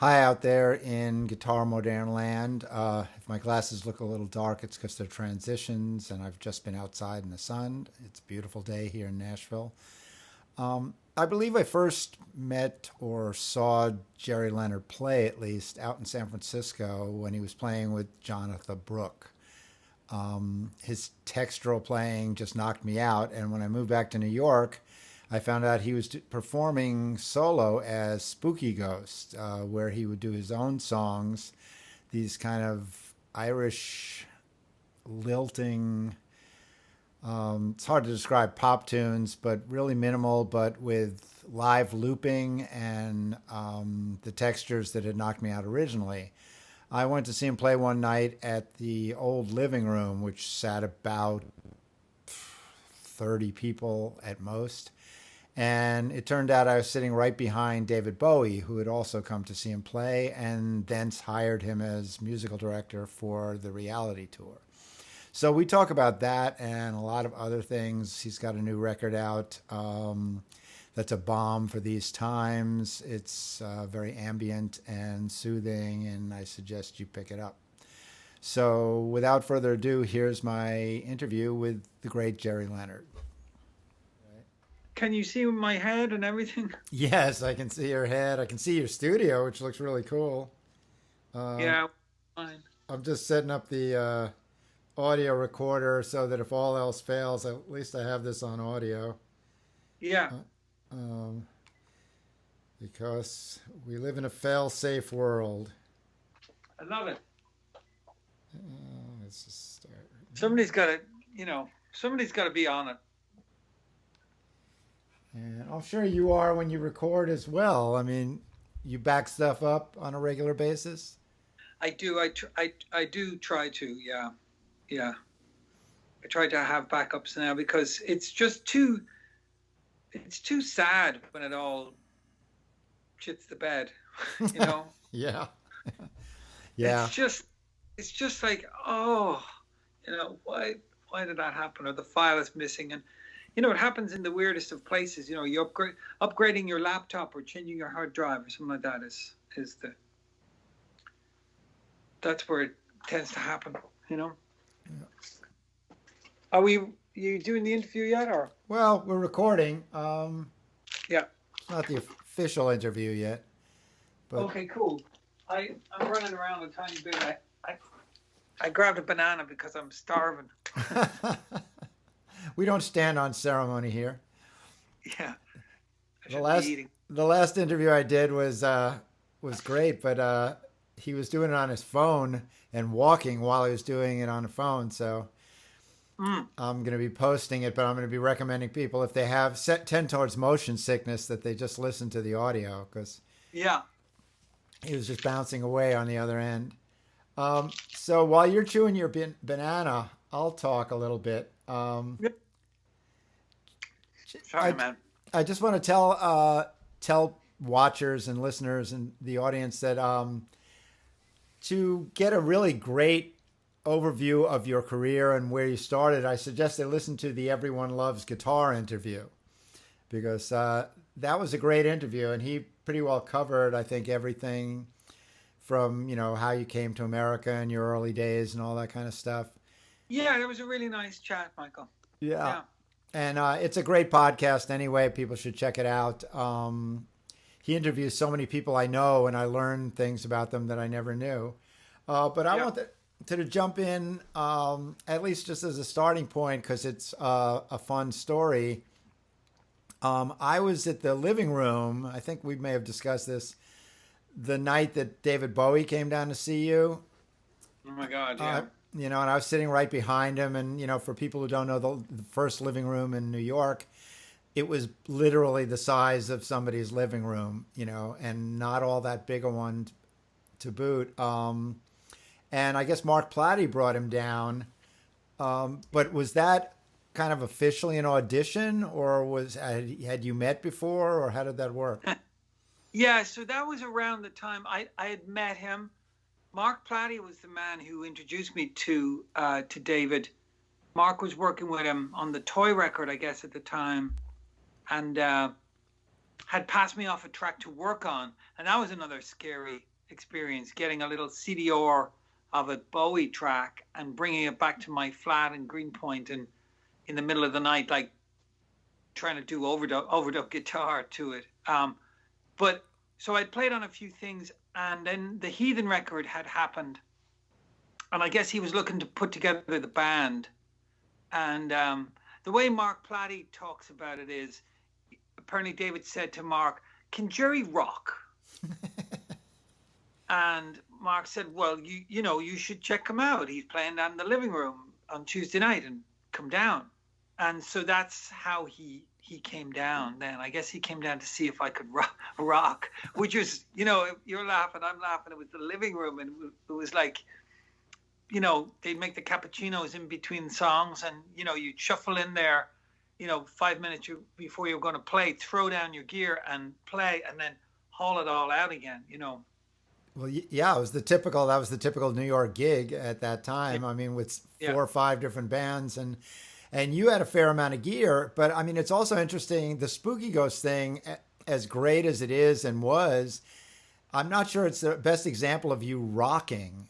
Hi out there in Guitar Modern Land. If my glasses look a little dark, it's because they're transitions, and I've just been outside in the sun. It's a beautiful day here in Nashville. I believe I first met or saw Gerry Leonard play, at least, out in San Francisco when he was playing with Jonathan Brooke. His textural playing just knocked me out, and when I moved back to New York, I found out he was performing solo as Spooky Ghost, where he would do his own songs, these kind of Irish lilting. It's hard to describe pop tunes, but really minimal, but with live looping and the textures that had knocked me out originally. I went to see him play one night at the old living room, which sat about 30 people at most. And it turned out I was sitting right behind David Bowie, who had also come to see him play, and thence hired him as musical director for the reality tour. So we talk about that and a lot of other things. He's got a new record out that's a bomb for these times. It's very ambient and soothing, and I suggest you pick it up. So without further ado, here's my interview with the great Gerry Leonard. Can you see my head and everything? Yes, I can see your head. I can see your studio, which looks really cool. Yeah, fine. I'm just setting up the audio recorder so that if all else fails, at least I have this on audio. Yeah, Um, because we live in a fail-safe world. I love it. Let's just start. Somebody's got to, somebody's got to be on it. And I'm sure you are when you record as well. I mean, you back stuff up on a regular basis. I do. I do try to. Yeah, yeah. I try to have backups now because it's just too. It's too sad when it all shits the bed. You know. Yeah. Yeah. It's just like, oh, why did that happen? Or the file is missing, and it happens in the weirdest of places. You upgrading your laptop or changing your hard drive or something like that is that's where it tends to happen. Yeah. Are you doing the interview yet, or? Well, we're recording. Yeah. Not the official interview yet, but Okay, cool. I'm running around a tiny bit. I grabbed a banana because I'm starving. we don't stand on ceremony here. Yeah. I The should last be eating. the last interview I did was great, but he was doing it on his phone and walking while he was doing it on the phone. So I'm going to be posting it, but I'm going to be recommending people if they have tend towards motion sickness that they just listen to the audio because Yeah. he was just bouncing away on the other end. So while you're chewing your banana, I'll talk a little bit. Yep. Sorry, I, man. I just want to tell watchers and listeners and the audience that to get a really great overview of your career and where you started, I suggest they listen to the Everyone Loves Guitar interview because that was a great interview and he pretty well covered, I think, everything from how you came to America in your early days and all that kind of stuff. Yeah, it was a really nice chat, Michael. Yeah. Yeah. And it's a great podcast anyway. People should check it out. He interviews so many people I know, and I learn things about them that I never knew. But I Yeah. want to jump in, at least just as a starting point, because it's a fun story. I was at the living room. I think we may have discussed this the night that David Bowie came down to see you. Oh my God, yeah. And I was sitting right behind him. And, for people who don't know, the first living room in New York, it was literally the size of somebody's living room, and not all that big a one to boot. And I guess Mark Platty brought him down. But was that kind of officially an audition, or had you met before, or how did that work? Yeah, so that was around the time I had met him. Mark Platty was the man who introduced me to David. Mark was working with him on the Toy record, I guess, at the time, and had passed me off a track to work on, and that was another scary experience, getting a little CDR of a Bowie track and bringing it back to my flat in Greenpoint, and in the middle of the night, like trying to do overdub guitar to it. But so I'd played on a few things, and then the Heathen record had happened, and I guess he was looking to put together the band. And the way Mark Platty talks about it is, apparently David said to Mark, "Can Gerry rock?" And Mark said, "Well, you should check him out. He's playing down in the living room on Tuesday night, and come down." And so that's how he came down then. I guess he came down to see if I could rock, which was, you're laughing, I'm laughing. It was the living room, and it was like, they'd make the cappuccinos in between songs, and, you'd shuffle in there, 5 minutes before you were going to play, throw down your gear and play, and then haul it all out again, Well, yeah, that was the typical New York gig at that time. Yeah. I mean, with 4 or 5 different bands, and you had a fair amount of gear. But I mean, it's also interesting, the Spooky Ghost thing, as great as it is and was, I'm not sure it's the best example of you rocking.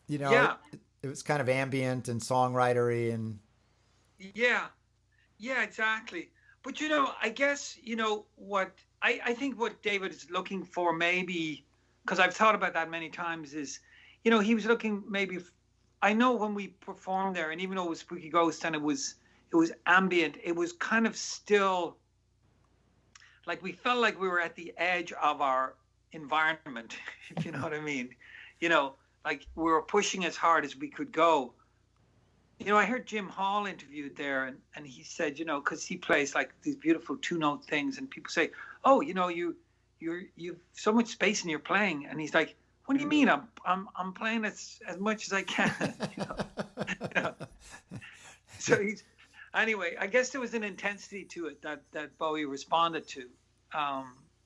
It was kind of ambient and songwritery and. Yeah, exactly. But I guess what I think what David is looking for, maybe, because I've thought about that many times, is he was looking maybe. I know when we performed there, and even though it was Spooky Ghost and it was ambient, it was kind of still like we felt like we were at the edge of our environment, if you know what I mean. Like we were pushing as hard as we could go. I heard Jim Hall interviewed there, and he said, because he plays like these beautiful 2-note things, and people say, "Oh, you've so much space in your playing," and he's like, "What do you mean? I'm playing as much as I can." So anyway, I guess there was an intensity to it that Bowie responded to,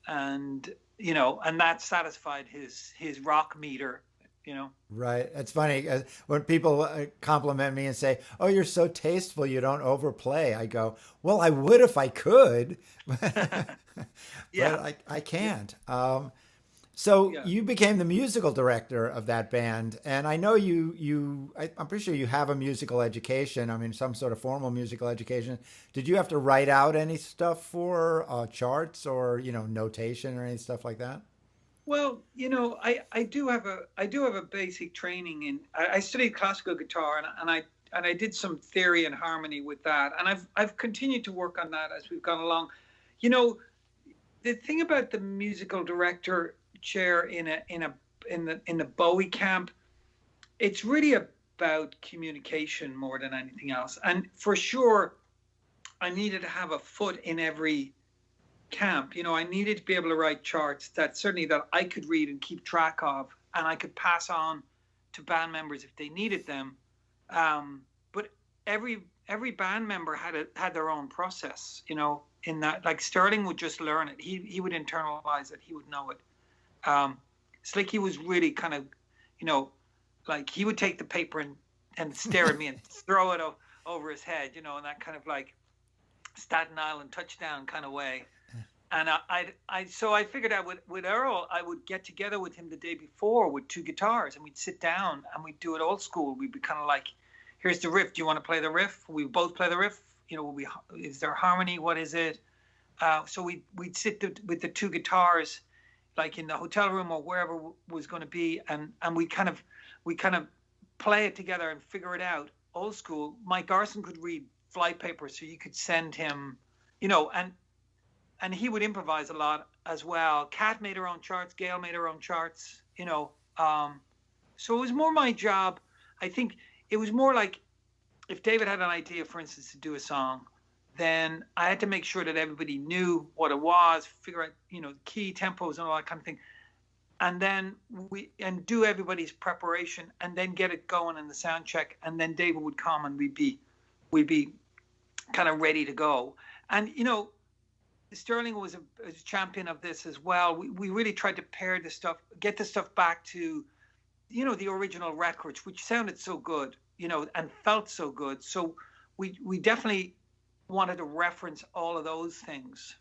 and that satisfied his rock meter. Right. It's funny when people compliment me and say, "Oh, you're so tasteful, you don't overplay." I go, "Well, I would if I could, but I can't." You became the musical director of that band, and I know I'm pretty sure you have a musical education. I mean, some sort of formal musical education. Did you have to write out any stuff for charts or notation or any stuff like that? Well, I do have a basic training in. I studied classical guitar, and I did some theory and harmony with that, and I've continued to work on that as we've gone along. The thing about the musical director chair in the Bowie camp, it's really about communication more than anything else. And for sure, I needed to have a foot in every camp. I needed to be able to write charts that I could read and keep track of, and I could pass on to band members if they needed them. But every band member had their own process, in that, like Sterling would just learn it. He would internalize it. He would know it. Slicky was really kind of, like he would take the paper and stare at me and throw it over his head, in that kind of like Staten Island touchdown kind of way. And so I figured out with Earl, I would get together with him the day before with 2 guitars, and we'd sit down and we'd do it old school. We'd be kind of like, "Here's the riff. Do you want to play the riff?" We both play the riff. Is there harmony? What is it? So we'd sit with the 2 guitars, like in the hotel room or wherever was going to be, and we kind of play it together and figure it out old school. Mike Garson could read flypaper, so you could send him, and he would improvise a lot as well. Kat made her own charts, Gail made her own charts, so it was more my job. I think it was more like if David had an idea, for instance, to do a song, then I had to make sure that everybody knew what it was, figure out, key tempos and all that kind of thing. And then do everybody's preparation and then get it going in the sound check. And then David would come and we'd be kind of ready to go. And, Sterling was a champion of this as well. We really tried to pair the stuff, get the stuff back to, the original records, which sounded so good, and felt so good. So we definitely wanted to reference all of those things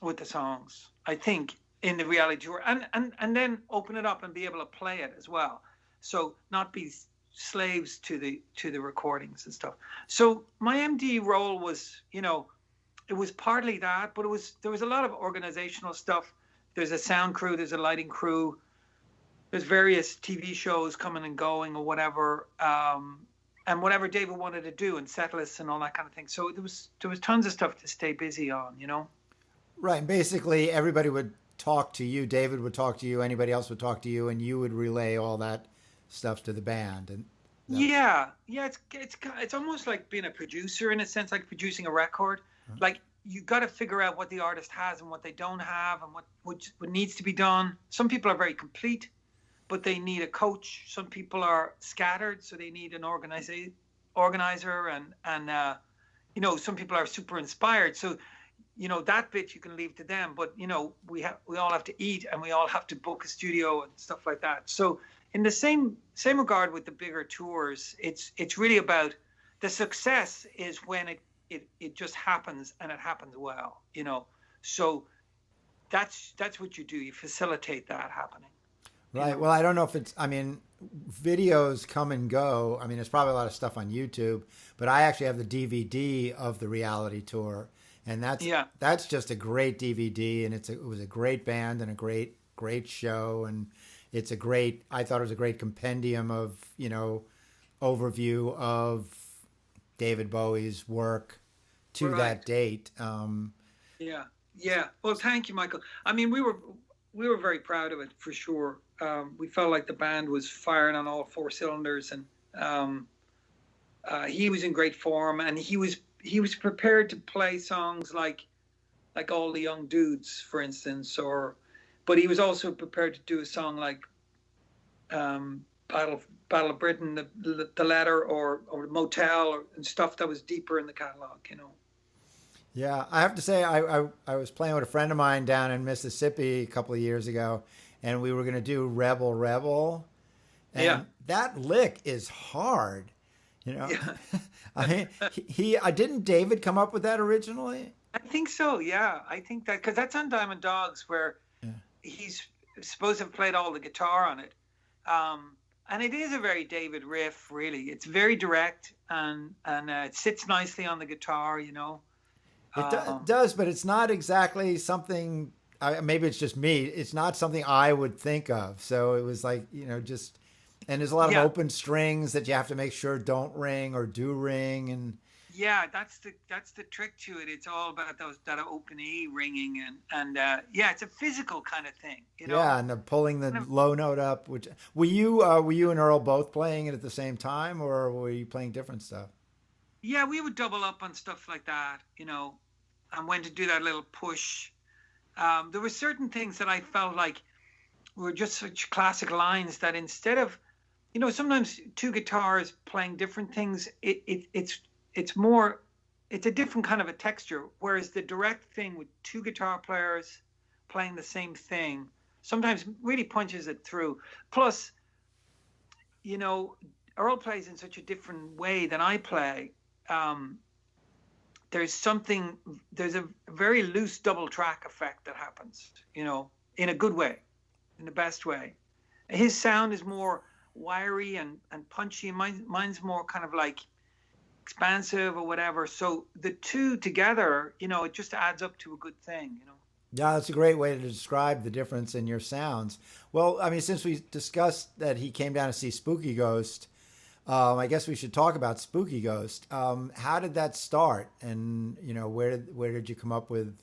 with the songs, I think. in the reality tour, and then open it up and be able to play it as well. So not be slaves to the recordings and stuff. So my MD role was, it was partly that, but there was a lot of organizational stuff. There's a sound crew, there's a lighting crew, there's various TV shows coming and going or whatever, and whatever David wanted to do and set lists and all that kind of thing. So there was tons of stuff to stay busy on. Right. And basically, everybody would talk to you. David would talk to you. Anybody else would talk to you, and you would relay all that stuff to the band. And that, Yeah. It's almost like being a producer in a sense, like producing a record. Like you got to figure out what the artist has and what they don't have, and what needs to be done. Some people are very complete, but they need a coach. Some people are scattered, so they need an organizer, and some people are super inspired. So that bit you can leave to them, but we all have to eat, and we all have to book a studio and stuff like that. So in the same regard with the bigger tours, it's really about the success is when it just happens, and it happens well. So that's what you do. You facilitate that happening. right. Well, I don't know if it's. I mean, videos come and go. I mean, there's probably a lot of stuff on YouTube, but I actually have the DVD of the reality tour, and that's just a great DVD, and it was a great band and a great show, and I thought it was a great compendium of overview of David Bowie's work to that date. Yeah. Well, thank you, Michael. I mean, we were very proud of it for sure. We felt like the band was firing on all four cylinders, and he was in great form, and he was prepared to play songs like All the Young Dudes, for instance, but he was also prepared to do a song like Battle of Britain, the Letter, or Motel, and stuff that was deeper in the catalog. Yeah, I have to say, I was playing with a friend of mine down in Mississippi a couple of years ago, and we were going to do Rebel Rebel, and that lick is hard. Yeah. I mean, I didn't David come up with that originally? I think so. Yeah, I think that because that's on Diamond Dogs, where he's supposed to have played all the guitar on it. And it is a very David riff, really. It's very direct, and it sits nicely on the guitar. It does, but it's not exactly something. Maybe it's just me. It's not something I would think of. So it was like, just, and there's a lot of open strings that you have to make sure don't ring or do ring, and yeah, that's the trick to it. It's all about that open E ringing, and it's a physical kind of thing. Yeah, and pulling the low note up. Which were you and Earl both playing it at the same time, or were you playing different stuff? Yeah, we would double up on stuff like that, and when to do that little push. There were certain things that I felt like were just such classic lines that instead of, sometimes two guitars playing different things, it's a different kind of a texture. Whereas the direct thing with two guitar players playing the same thing sometimes really punches it through. Plus, Earl plays in such a different way than I play. There's a very loose double track effect that happens, in a good way, in the best way. His sound is more wiry and punchy. Mine's more kind of like expansive or whatever. So the two together, it just adds up to a good thing. Yeah, that's a great way to describe the difference in your sounds. Well, I mean, since we discussed that he came down to see Spooky Ghost, I guess we should talk about Spooky Ghost. How did that start? And, where did you come up with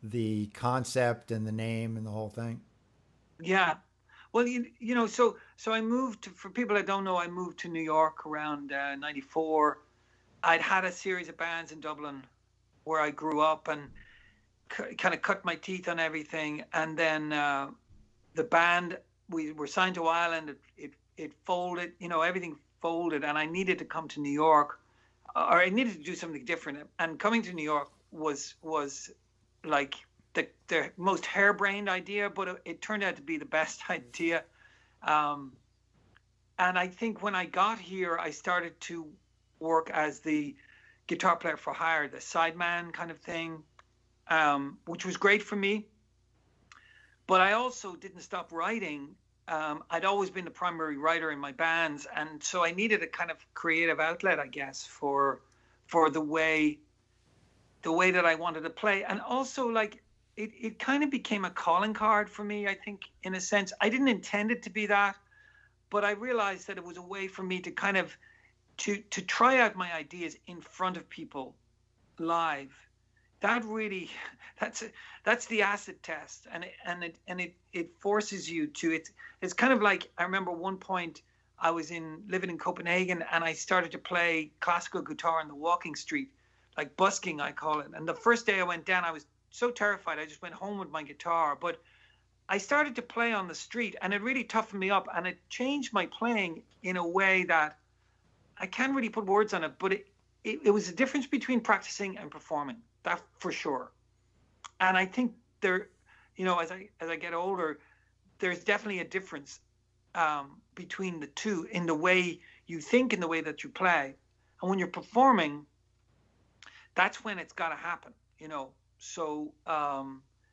the concept and the name and the whole thing? Yeah. Well, so I moved for people that don't know, I moved to New York around 94. I'd had a series of bands in Dublin where I grew up and kind of cut my teeth on everything. And then the band, we were signed to Ireland. It folded, everything folded, and I needed to come to New York, or I needed to do something different. And coming to New York was like the most harebrained idea, but it turned out to be the best idea. And I think when I got here, I started to work as the guitar player for hire, the sideman kind of thing, which was great for me. But I also didn't stop writing. I'd always been the primary writer in my bands, and so I needed a kind of creative outlet, I guess, for the way that I wanted to play. And also, like, it kind of became a calling card for me, I think, in a sense. I didn't intend it to be that, but I realized that it was a way for me to kind of to try out my ideas in front of people live. That really, that's the acid test, and it forces you to it's kind of like, I remember one point I was living in Copenhagen, and I started to play classical guitar on the walking street, like busking, I call it. And the first day I went down, I was so terrified, I just went home with my guitar. But I started to play on the street, and it really toughened me up, and it changed my playing in a way that I can't really put words on it, but it was a difference between practicing and performing, that for sure. And I think there, as I get older, there's definitely a difference between the two in the way you think and the way that you play. And when you're performing, that's when it's got to happen, So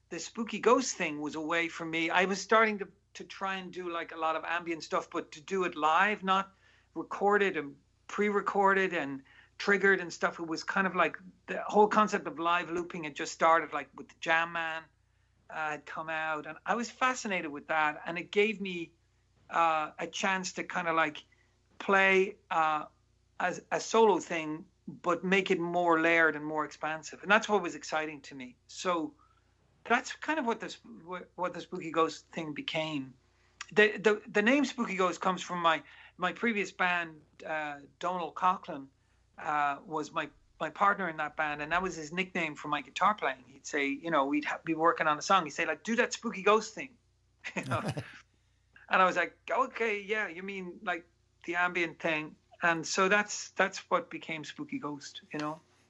the Spooky Ghost thing was a way for me. I was starting to try and do like a lot of ambient stuff, but to do it live, not recorded and pre-recorded and triggered and stuff. It was kind of like the whole concept of live looping had just started, like with the Jam Man had come out, and I was fascinated with that, and it gave me a chance to kind of like play as a solo thing, but make it more layered and more expansive, and that's what was exciting to me. So that's kind of what the Spooky Ghost thing became. The name Spooky Ghost comes from my previous band. Donald Coughlin was my partner in that band, and that was his nickname for my guitar playing. He'd say, we'd be working on a song. He'd say, like, do that Spooky Ghost thing, And I was like, okay, yeah, you mean like the ambient thing? And so that's what became Spooky Ghost,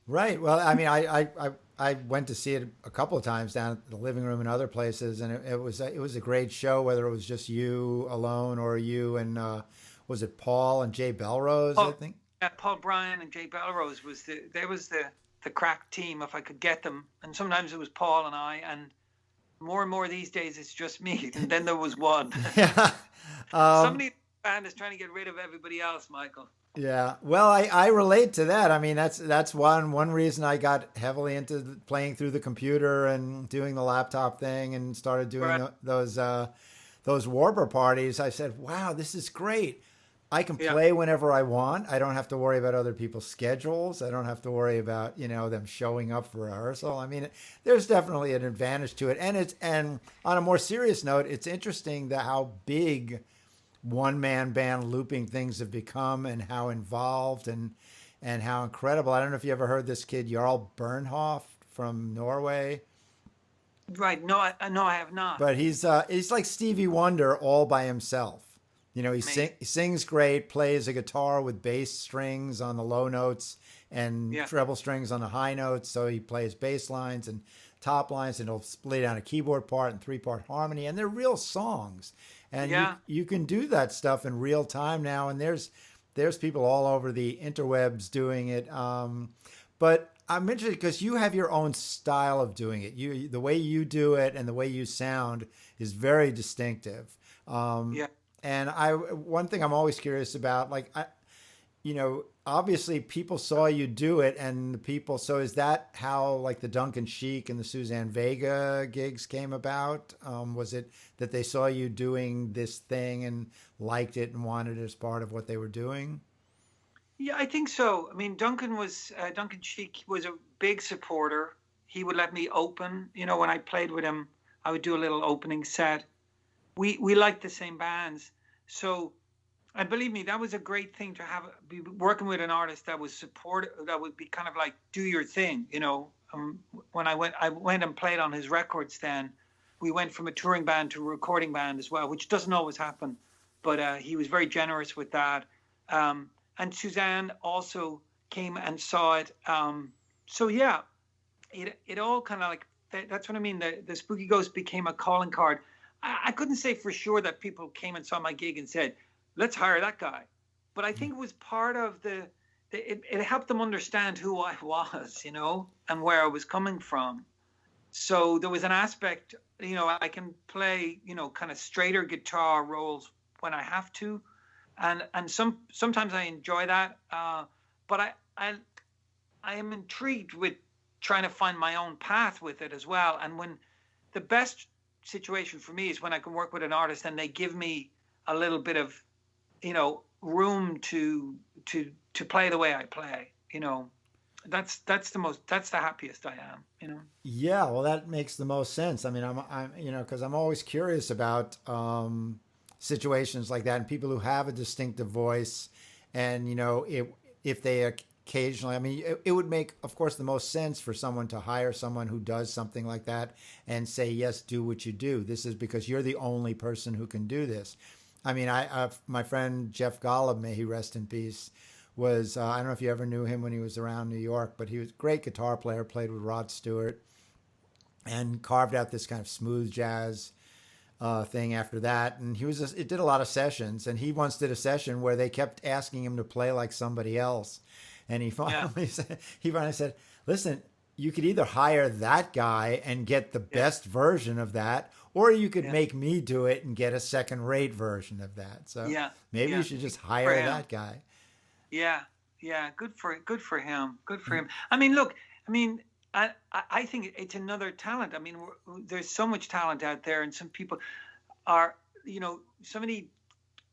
Right. Well, I mean, I went to see it a couple of times down at the living room and other places, and it was a great show. Whether it was just you alone or you and was it Paul and Jay Belrose? I think. Yeah, Paul Bryan and Jay Belrose was the crack team, if I could get them. And sometimes it was Paul and I, and more these days it's just me. And then there was one. Yeah. Somebody in the band is trying to get rid of everybody else, Michael. Yeah. Well, I relate to that. I mean, that's one reason I got heavily into playing through the computer and doing the laptop thing and started doing those Warper parties. I said, wow, this is great. I can play whenever I want. I don't have to worry about other people's schedules. I don't have to worry about, them showing up for rehearsal. I mean, there's definitely an advantage to it. And on a more serious note, it's interesting how big one-man band looping things have become, and how involved and how incredible. I don't know if you ever heard this kid, Jarl Bernhoft from Norway. Right. No, I have not. But he's like Stevie Wonder all by himself. He sings great, plays a guitar with bass strings on the low notes and treble strings on the high notes. So he plays bass lines and top lines, and he'll lay down a keyboard part and 3-part harmony, and they're real songs. And you can do that stuff in real time now, and there's people all over the interwebs doing it. But I'm interested because you have your own style of doing it. The way you do it and the way you sound is very distinctive. And one thing I'm always curious about, like, obviously people saw you do it, and so is that how, like, the Duncan Sheik and the Suzanne Vega gigs came about? Was it that they saw you doing this thing and liked it and wanted it as part of what they were doing? Yeah, I think so. I mean, Duncan Sheik was a big supporter. He would let me open. When I played with him, I would do a little opening set. We liked the same bands. So, and believe me, that was a great thing to be working with an artist that was supportive, that would be kind of like, do your thing, When I went and played on his records, then we went from a touring band to a recording band as well, which doesn't always happen, but he was very generous with that. And Suzanne also came and saw it. So yeah, it all kind of like, that's what I mean. The Spooky Ghost became a calling card. I couldn't say for sure that people came and saw my gig and said, let's hire that guy. But I think it was part of it helped them understand who I was, and where I was coming from. So there was an aspect, I can play, kind of straighter guitar rolls when I have to, and sometimes I enjoy that. But I am intrigued with trying to find my own path with it as well. And when the best situation for me is when I can work with an artist and they give me a little bit of, room to play the way I play. That's the happiest I am. Yeah, well, that makes the most sense. I mean, because I'm always curious about situations like that and people who have a distinctive voice, and if they occasionally, I mean, it would make, of course, the most sense for someone to hire someone who does something like that and say, yes, do what you do. This is because you're the only person who can do this. I mean, my friend Jeff Golub, may he rest in peace, was I don't know if you ever knew him when he was around New York, but he was a great guitar player, played with Rod Stewart, and carved out this kind of smooth jazz thing after that. And it did a lot of sessions, and he once did a session where they kept asking him to play like somebody else, and he finally said, "Listen, you could either hire that guy and get the best version of that, or you could make me do it and get a second-rate version of that. So maybe you should just hire that guy." Yeah, good for him. Good for him. I mean, look, I think it's another talent. I mean, there's so much talent out there, and some people are, somebody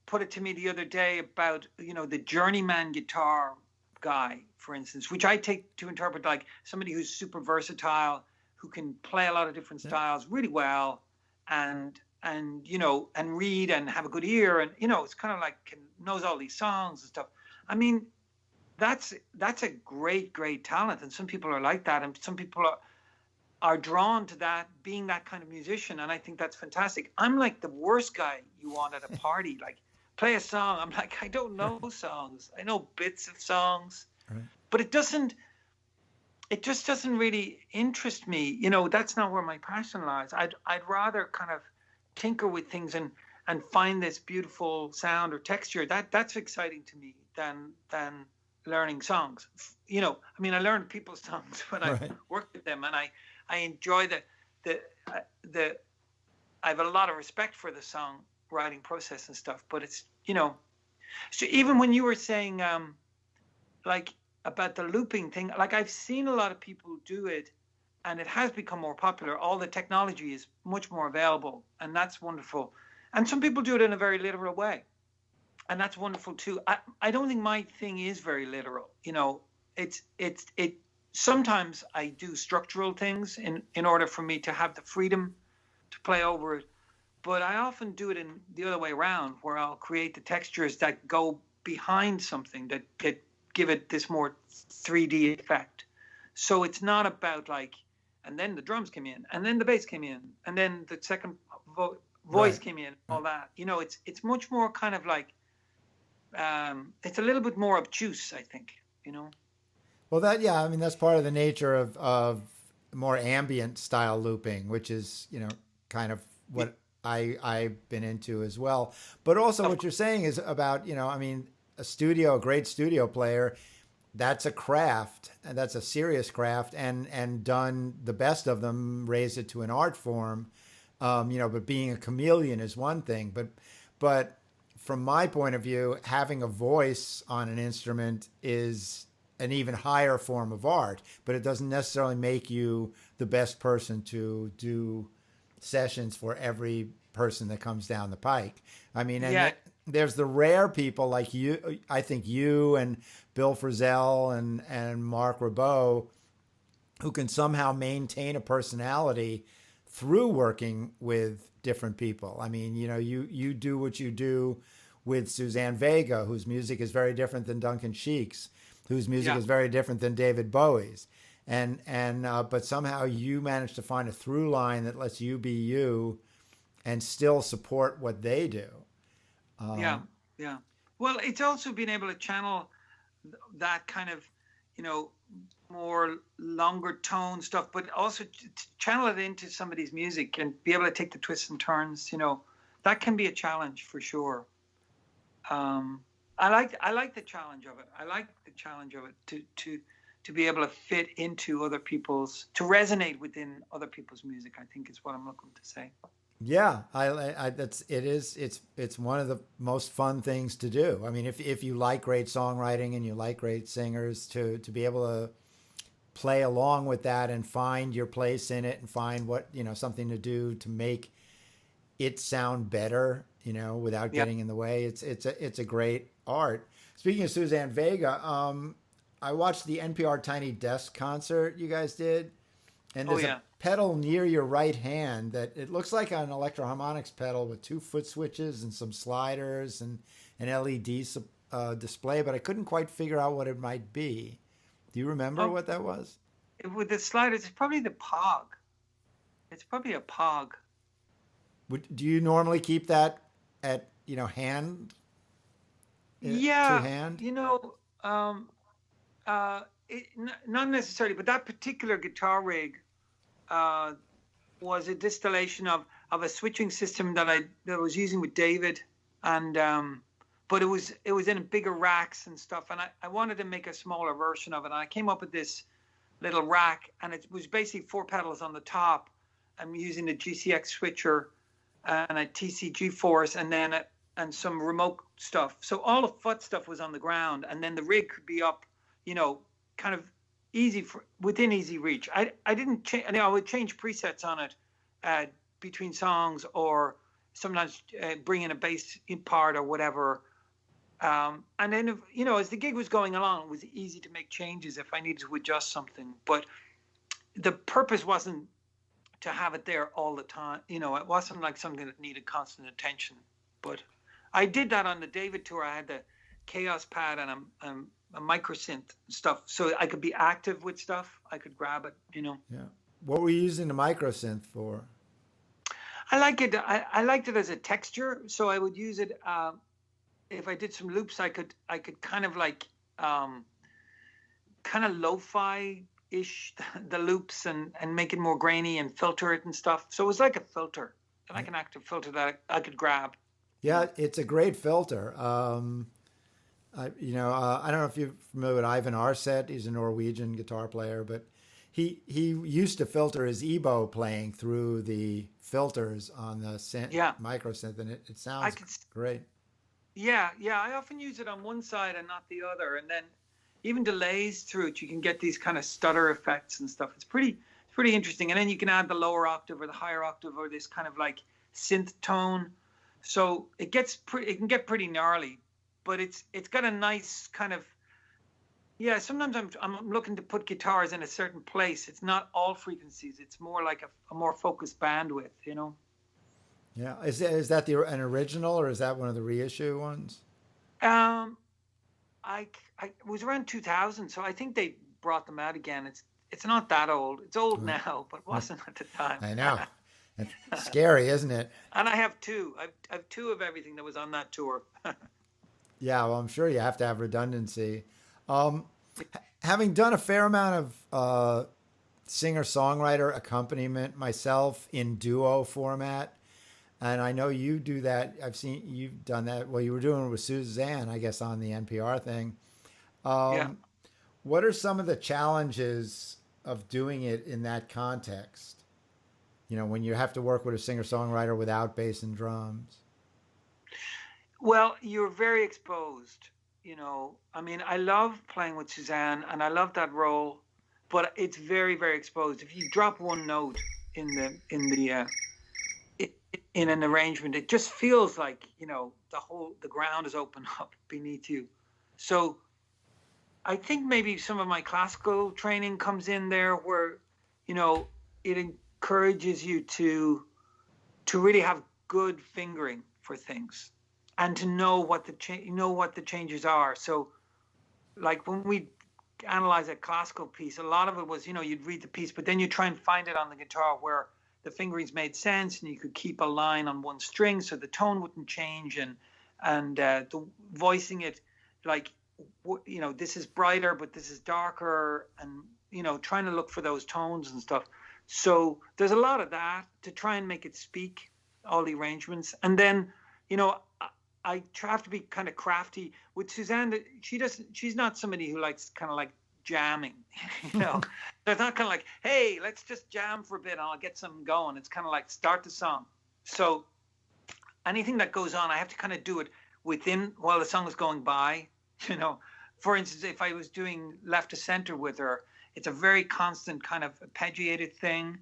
put it to me the other day about, the journeyman guitar guy, for instance, which I take to interpret like somebody who's super versatile, who can play a lot of different styles really well, and read and have a good ear, and it's kind of like knows all these songs and stuff. I mean, that's a great talent, and some people are like that, and some people are drawn to that, being that kind of musician, and I think that's fantastic. I'm like the worst guy you want at a party. Like, play a song. I'm like, I don't know songs. I know bits of songs, right, but it just doesn't really interest me. That's not where my passion lies. I'd rather kind of tinker with things and find this beautiful sound or texture. That's exciting to me than learning songs. I mean, I learn people's songs when I work with them, and I enjoy the I have a lot of respect for the songwriting process and stuff. But it's so even when you were saying like about the looping thing, like I've seen a lot of people do it, and it has become more popular. All the technology is much more available, and that's wonderful. And some people do it in a very literal way, and that's wonderful too. I don't think my thing is very literal. It sometimes I do structural things in order for me to have the freedom to play over it, but I often do it in the other way around, where I'll create the textures that go behind something that give it this more 3D effect. So it's not about like, and then the drums came in, and then the bass came in, and then the second voice came in, all that. It's much more kind of like, it's a little bit more obtuse, I think. Well, I mean, that's part of the nature of more ambient style looping, which is, kind of what I've been into as well. But also what you're saying is about, I mean, a great studio player, that's a craft, and that's a serious craft, and done the best of them, raise it to an art form. But being a chameleon is one thing, but from my point of view, having a voice on an instrument is an even higher form of art, but it doesn't necessarily make you the best person to do sessions for every person that comes down the pike. I mean, there's the rare people like you, I think you and Bill Frisell and Mark Ribot, who can somehow maintain a personality through working with different people. I mean, you do what you do with Suzanne Vega, whose music is very different than Duncan Sheik's, whose music is very different than David Bowie's. But somehow you manage to find a through line that lets you be you and still support what they do. Yeah. Well, it's also being able to channel that kind of, more longer tone stuff, but also to channel it into somebody's music and be able to take the twists and turns. That can be a challenge for sure. I like the challenge of it. I like the challenge of it to be able to fit into other people's, to resonate within other people's music, I think is what I'm looking to say. Yeah, it's one of the most fun things to do. I mean, if you like great songwriting and you like great singers, to be able to play along with that and find your place in it and find what, something to do to make it sound better, without Yeah. getting in the way. It's a great art. Speaking of Suzanne Vega, I watched the NPR Tiny Desk concert you guys did, and Oh there's yeah. a pedal near your right hand that it looks like an electroharmonics pedal with 2 foot switches and some sliders and an LED display, but I couldn't quite figure out what it might be. Do you remember Oh, what that was? with the sliders, it's probably the Pog. It's probably a Pog. Do you normally keep that at hand to Yeah, hand? um, not necessarily, but that particular guitar rig uh, was a distillation of a switching system that I was using with David, and but it was in bigger racks and stuff, and I wanted to make a smaller version of it, and I came up with this little rack, and it was basically 4 pedals on the top. I'm using a GCX switcher and a TCG Force, and then and some remote stuff. So all the foot stuff was on the ground, and then the rig could be up, kind of within easy reach. I didn't change. I would change presets on it between songs, or sometimes bring in a bass part or whatever. And then, as the gig was going along, it was easy to make changes if I needed to adjust something. But the purpose wasn't to have it there all the time. It wasn't like something that needed constant attention. But I did that on the David tour. I had the Chaos pad and a microsynth stuff, so I could be active with stuff. I could grab it. Yeah. What were you using the microsynth for? I like it. I liked it as a texture, so I would use it. If I did some loops, I could kind of like kind of lo-fi ish the loops and make it more grainy and filter it and stuff. So it was like a filter, like an active filter that I could grab. Yeah, it's a great filter. I don't know if you're familiar with Ivan Arset. He's a Norwegian guitar player, but he used to filter his EBow playing through the filters on the microsynth, and it sounds great. Yeah, I often use it on one side and not the other, and then even delays through it. You can get these kind of stutter effects and stuff. It's pretty interesting. And then you can add the lower octave or the higher octave or this kind of like synth tone. So it can get pretty gnarly, but it's got a nice kind of, yeah. Sometimes I'm looking to put guitars in a certain place. It's not all frequencies. It's more like a more focused bandwidth, Yeah, is that an original, or is that one of the reissue ones? I it was around 2000, so I think they brought them out again. It's not that old. It's old now, but wasn't at the time. I know. It's scary, isn't it? And I have 2. I have 2 of everything that was on that tour. Yeah, well, I'm sure you have to have redundancy. Having done a fair amount of singer-songwriter accompaniment myself in duo format, and I know you do that. I've seen you've done that. Well, you were doing it with Suzanne, I guess, on the NPR thing. Yeah. What are some of the challenges of doing it in that context? When you have to work with a singer-songwriter without bass and drums. Well, you're very exposed. I mean, I love playing with Suzanne, and I love that role, but it's very, very exposed. If you drop one note in an arrangement, it just feels like the ground is open up beneath you. So I think maybe some of my classical training comes in there, where it encourages you to really have good fingering for things and to know what the changes are. So like when we analyze a classical piece, a lot of it was you'd read the piece, but then you try and find it on the guitar where the fingerings made sense, and you could keep a line on one string so the tone wouldn't change, and the voicing it like this is brighter but this is darker, and trying to look for those tones and stuff. So there's a lot of that to try and make it speak, all the arrangements. And then I have to be kind of crafty with Suzanne. She's not somebody who likes kind of like jamming, you know. So it's not kind of like, hey, let's just jam for a bit and I'll get something going. It's kind of like start the song. So anything that goes on, I have to kind of do it within while the song is going by, you know. For instance, if I was doing left to center with her, it's a very constant kind of arpeggiated thing.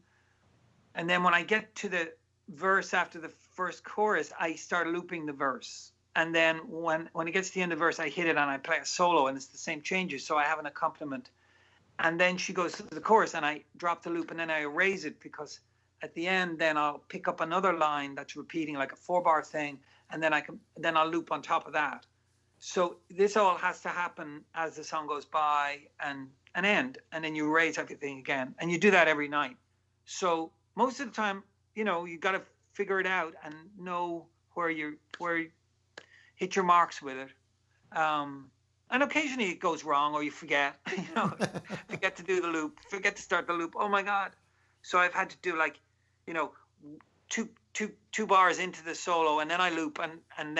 And then when I get to the verse after the first chorus, I start looping the verse. And then when it gets to the end of the verse, I hit it and I play a solo, and it's the same changes. So I have an accompaniment. And then she goes to the chorus and I drop the loop and then I erase it, because at the end, then I'll pick up another line that's repeating like a 4-bar thing. And then I'll loop on top of that. So this all has to happen as the song goes by and end. And then you erase everything again. And you do that every night. So most of the time, you know, you got to figure it out and know where you hit your marks with it. And occasionally it goes wrong, or you forget, you know, forget to do the loop, forget to start the loop. Oh my God. So I've had to do like, you know, two bars into the solo, and then I loop and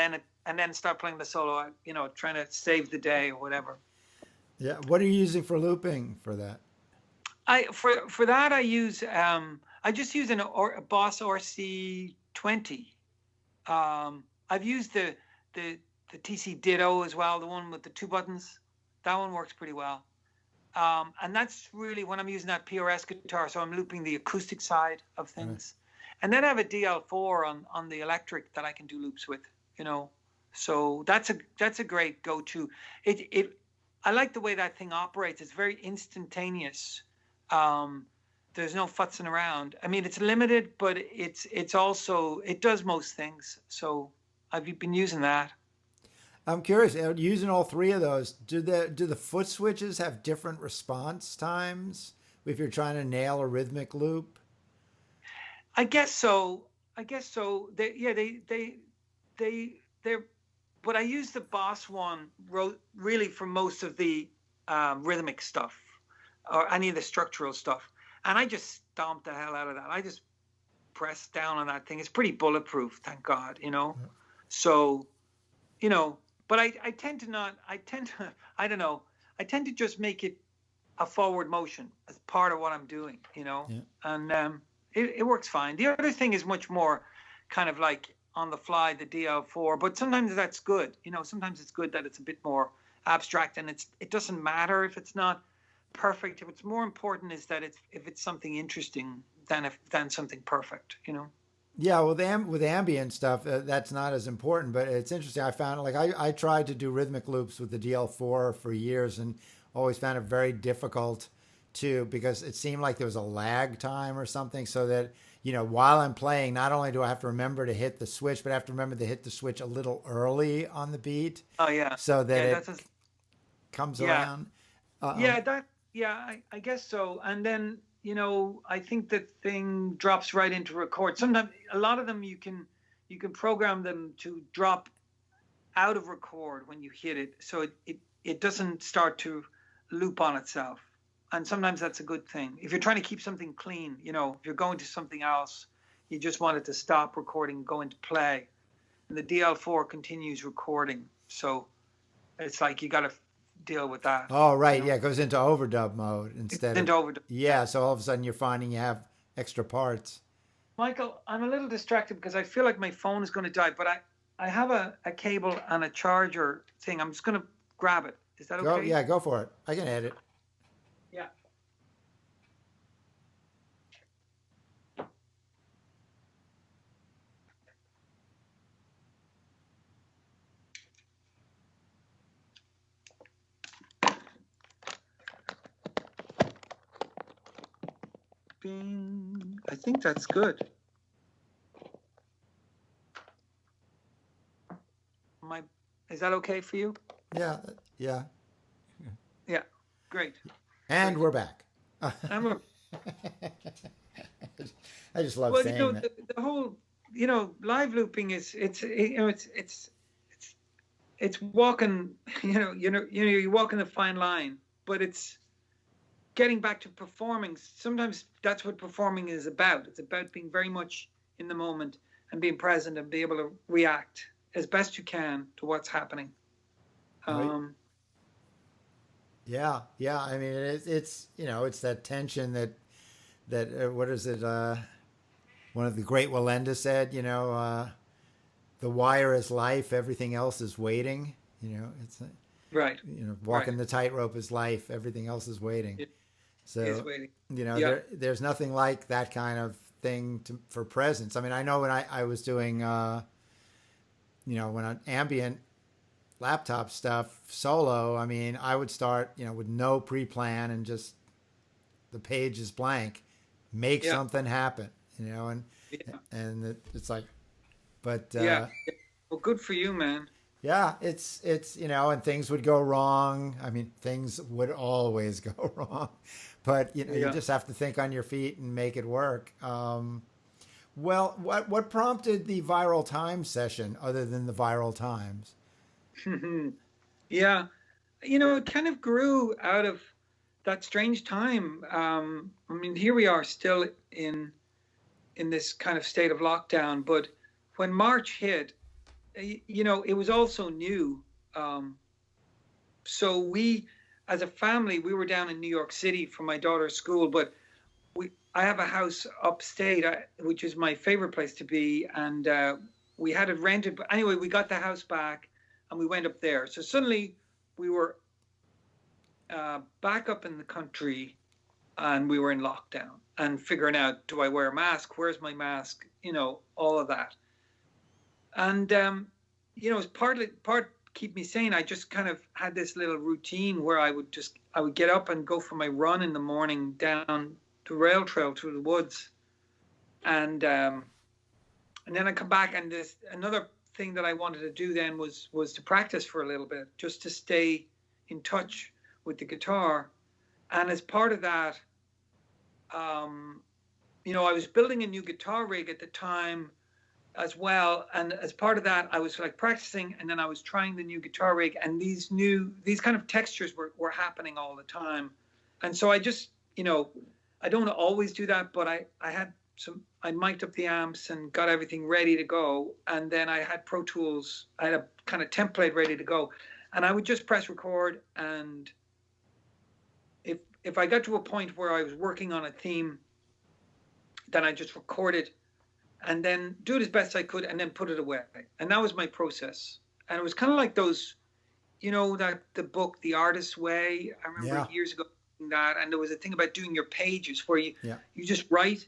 then start playing the solo, you know, trying to save the day or whatever. Yeah. What are you using for looping for that? For that I use I just use a Boss RC20. I've used the TC Ditto as well, the one with the 2 buttons. That one works pretty well. And that's really when I'm using that PRS guitar, so I'm looping the acoustic side of things. Right. And then I have a DL4 on the electric that I can do loops with, you know. So that's a great go-to. I like the way that thing operates. It's very instantaneous. There's no futzing around. I mean, it's limited, but it's also, it does most things. So I've been using that. I'm curious, using all 3 of those, do the foot switches have different response times if you're trying to nail a rhythmic loop? I guess so. They're, but I use the Boss one really for most of the rhythmic stuff or any of the structural stuff. And I just stomp the hell out of that. I just press down on that thing. It's pretty bulletproof, thank God, you know. Yeah. So, you know, but I tend to just make it a forward motion as part of what I'm doing, you know. Yeah. And it works fine. The other thing is much more kind of like on the fly, the DL4, but sometimes that's good. You know, sometimes it's good that it's a bit more abstract, and it doesn't matter if it's not perfect. What's more important is that if it's something interesting than something perfect, you know. Yeah, well, with ambient stuff, that's not as important, but it's interesting. I found, like, I tried to do rhythmic loops with the DL4 for years and always found it very difficult because it seemed like there was a lag time or something, so that, you know, while I'm playing, not only do I have to remember to hit the switch, but I have to remember to hit the switch a little early on the beat. Oh, yeah. So that comes around. I guess so. And then, you know, I think the thing drops right into record. Sometimes, a lot of them you can program them to drop out of record when you hit it, so it doesn't start to loop on itself. And sometimes that's a good thing. If you're trying to keep something clean, you know, if you're going to something else, you just want it to stop recording, go into play. And the DL4 continues recording. So it's like you got to deal with that. Oh, right. You know? Yeah, it goes into overdub mode instead into overdub. Yeah, so all of a sudden you're finding you have extra parts. Michael, I'm a little distracted because I feel like my phone is going to die, but I have a cable and a charger thing. I'm just going to grab it. Is that okay? Yeah, go for it. I can edit. Yeah. Bing. I think that's good. Is that okay for you? Yeah. Yeah. Great. And great. We're back. I just love saying that. The whole, you know, live looping is it's walking, you're walking the fine line, but it's getting back to performing. Sometimes that's what performing is about. It's about being very much in the moment and being present and be able to react as best you can to what's happening. Right. Yeah, yeah. I mean, it's it's that tension that what is it? One of the great Walenda said, the wire is life, everything else is waiting. It's Right. walking Right. the tightrope is life, everything else is waiting. It is So, waiting. Yeah. there's nothing like that kind of thing for presence. I mean, I know when I was doing, when on ambient laptop stuff solo, I mean, I would start, with no pre-plan and just the page is blank, make Yeah. something happen, and Yeah. it's like, but Yeah. Yeah. Well, good for you, man. yeah, it's and things would go wrong. I mean, things would always go wrong, but you Yeah. just have to think on your feet and make it work. Well, what prompted the Viral Times session other than the Viral Times? Yeah. It kind of grew out of that strange time. I mean, here we are still in this kind of state of lockdown, but when March hit, it was also new. Um, so we, as a family, we were down in New York City for my daughter's school, but I have a house upstate, which is my favorite place to be, and we had it rented. But anyway, we got the house back, and we went up there. So suddenly, we were back up in the country, and we were in lockdown and figuring out: do I wear a mask? Where's my mask? All of that. And it's part keep me sane. I just kind of had this little routine where I would get up and go for my run in the morning down the rail trail through the woods, and then I come back, and this another thing that I wanted to do then was to practice for a little bit, just to stay in touch with the guitar. And as part of that, I was building a new guitar rig at the time as well, and as part of that, I was like practicing, and then I was trying the new guitar rig, and these kind of textures were happening all the time. And so I just, I don't always do that, but I mic'd up the amps and got everything ready to go, and then I had Pro Tools, I had a kind of template ready to go, and I would just press record, and if I got to a point where I was working on a theme, then I just record it and then do it as best I could and then put it away. And that was my process. And it was kind of like those, that the book, The Artist's Way. I remember Yeah, years ago doing that. And there was a thing about doing your pages where yeah, you just write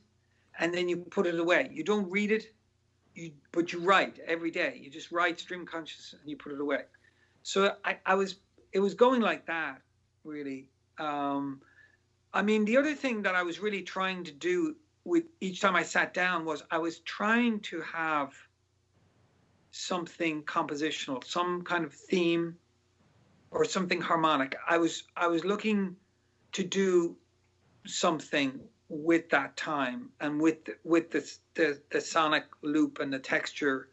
and then you put it away. You don't read it, but you write every day. You just write stream consciousness and you put it away. So it was going like that, really. I mean, the other thing that I was really trying to do with each time I sat down was I was trying to have something compositional, some kind of theme or something harmonic. I was looking to do something with that time and with the sonic loop and the texture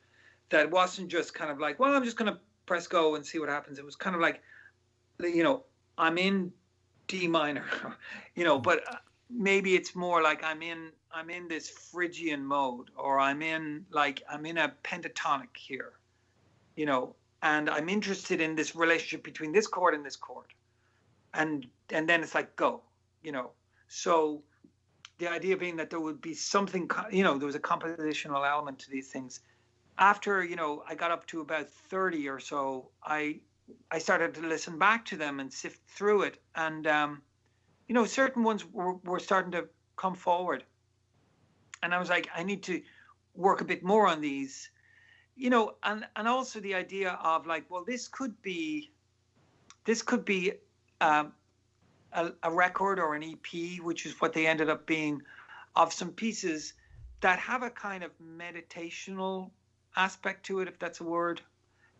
that wasn't just kind of like, well, I'm just going to press go and see what happens. It was kind of like, I'm in D minor, but maybe it's more like I'm in this Phrygian mode, or I'm in a pentatonic here, and I'm interested in this relationship between this chord and this chord, and then it's like go, So the idea being that there would be something, there was a compositional element to these things. After I got up to about 30 or so, I started to listen back to them and sift through it, and certain ones were starting to come forward, and I was like, I need to work a bit more on these, and also the idea of like, well, this could be a record or an EP, which is what they ended up being, of some pieces that have a kind of meditational aspect to it, if that's a word.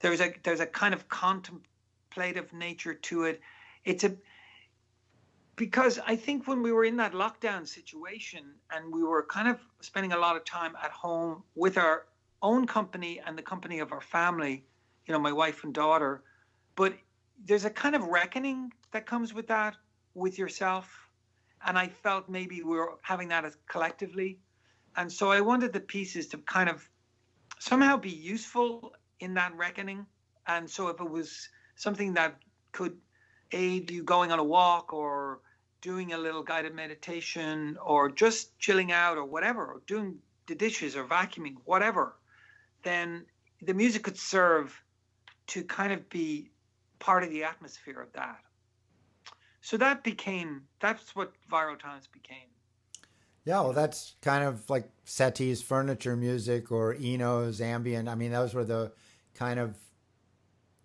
There's a kind of contemplative nature to it. Because I think when we were in that lockdown situation and we were kind of spending a lot of time at home with our own company and the company of our family, my wife and daughter, but there's a kind of reckoning that comes with that, with yourself. And I felt maybe we were having that as collectively. And so I wanted the pieces to kind of somehow be useful in that reckoning. And so if it was something that could aid you going on a walk or doing a little guided meditation or just chilling out or whatever, or doing the dishes or vacuuming, whatever, then the music could serve to kind of be part of the atmosphere of that. So that's what Viral Times became. Yeah, well, that's kind of like Setti's furniture music or Eno's ambient. I mean, those were the kind of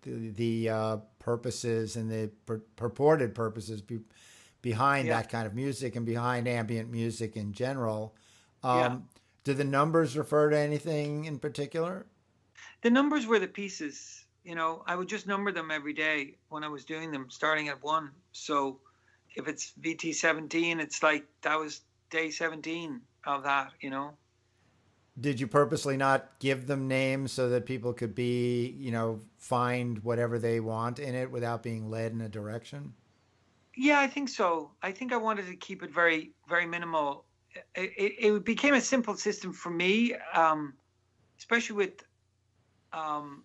the purposes and the purported purposes behind Yeah. that kind of music and behind ambient music in general. Yeah. Do the numbers refer to anything in particular? The numbers were the pieces. I would just number them every day when I was doing them, starting at 1. So if it's VT 17, it's like that was day 17 of that. Did you purposely not give them names so that people could find whatever they want in it without being led in a direction? Yeah, I think so. I think I wanted to keep it very, very minimal. It became a simple system for me, especially with um,